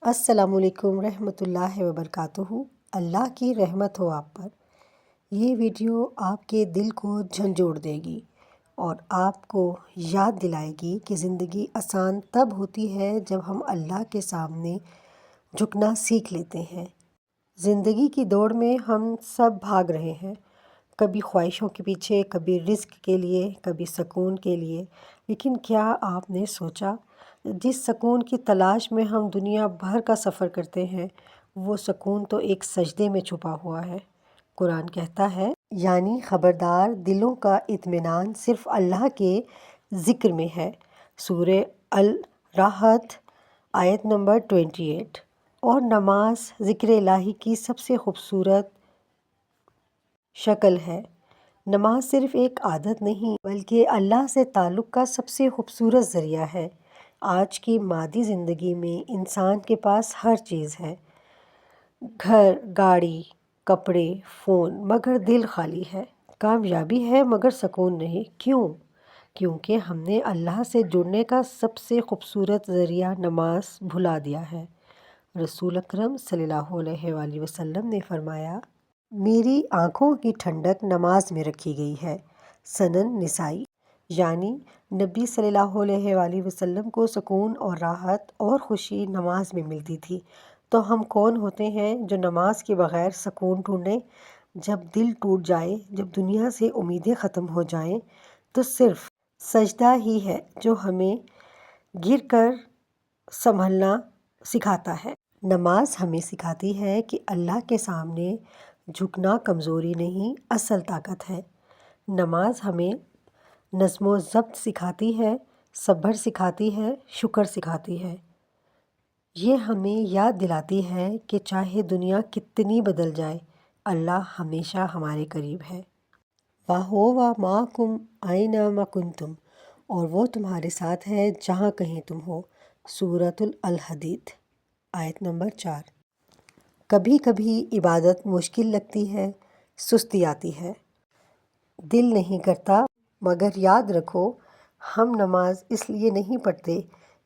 السلام علیکم رحمۃ اللہ وبرکاتہ۔ اللہ کی رحمت ہو آپ پر۔ یہ ویڈیو آپ کے دل کو جھنجھوڑ دے گی اور آپ کو یاد دلائے گی کہ زندگی آسان تب ہوتی ہے جب ہم اللہ کے سامنے جھکنا سیکھ لیتے ہیں۔ زندگی کی دوڑ میں ہم سب بھاگ رہے ہیں، کبھی خواہشوں کے پیچھے، کبھی رزق کے لیے، کبھی سکون کے لیے۔ لیکن کیا آپ نے سوچا، جس سکون کی تلاش میں ہم دنیا بھر کا سفر کرتے ہیں، وہ سکون تو ایک سجدے میں چھپا ہوا ہے۔ قرآن کہتا ہے، یعنی خبردار، دلوں کا اطمینان صرف اللہ کے ذکر میں ہے۔ سورہ الراحت آیت نمبر 28۔ اور نماز ذکر الہی کی سب سے خوبصورت شکل ہے۔ نماز صرف ایک عادت نہیں بلکہ اللہ سے تعلق کا سب سے خوبصورت ذریعہ ہے۔ آج کی مادی زندگی میں انسان کے پاس ہر چیز ہے، گھر، گاڑی، کپڑے، فون، مگر دل خالی ہے۔ کامیابی ہے مگر سکون نہیں۔ کیوں؟ کیونکہ ہم نے اللہ سے جڑنے کا سب سے خوبصورت ذریعہ نماز بھلا دیا ہے۔ رسول اکرم صلی اللہ علیہ وآلہ وسلم نے فرمایا، میری آنکھوں کی ٹھنڈک نماز میں رکھی گئی ہے۔ سنن نسائی۔ یعنی نبی صلی اللہ علیہ وآلہ وسلم کو سکون اور راحت اور خوشی نماز میں ملتی تھی، تو ہم کون ہوتے ہیں جو نماز کے بغیر سکون ڈھونڈیں؟ جب دل ٹوٹ جائے، جب دنیا سے امیدیں ختم ہو جائیں، تو صرف سجدہ ہی ہے جو ہمیں گر کر سنبھلنا سکھاتا ہے۔ نماز ہمیں سکھاتی ہے کہ اللہ کے سامنے جھکنا کمزوری نہیں، اصل طاقت ہے۔ نماز ہمیں نظم و ضبط سکھاتی ہے، صبر سکھاتی ہے، شکر سکھاتی ہے۔ یہ ہمیں یاد دلاتی ہے کہ چاہے دنیا کتنی بدل جائے، اللہ ہمیشہ ہمارے قریب ہے۔ وَهُوَ مَعَكُمْ أَيْنَمَا كُنْتُمْ، اور وہ تمہارے ساتھ ہے جہاں کہیں تم ہو۔ سورۃ الحدید آیت نمبر 4۔ کبھی کبھی عبادت مشکل لگتی ہے، سستی آتی ہے، دل نہیں کرتا، مگر یاد رکھو، ہم نماز اس لیے نہیں پڑھتے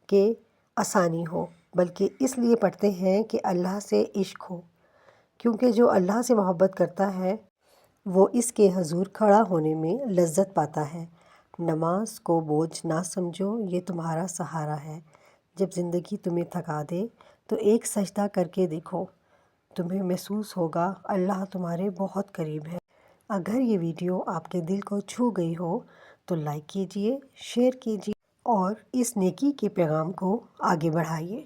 کہ آسانی ہو، بلکہ اس لیے پڑھتے ہیں کہ اللہ سے عشق ہو۔ کیونکہ جو اللہ سے محبت کرتا ہے، وہ اس کے حضور کھڑا ہونے میں لذت پاتا ہے۔ نماز کو بوجھ نہ سمجھو، یہ تمہارا سہارا ہے۔ جب زندگی تمہیں تھکا دے تو ایک سجدہ کر کے دیکھو، تمہیں محسوس ہوگا اللہ تمہارے بہت قریب ہے۔ اگر یہ ویڈیو آپ کے دل کو چھو گئی ہو تو لائک کیجئے، شیئر کیجئے اور اس نیکی کے پیغام کو آگے بڑھائیے۔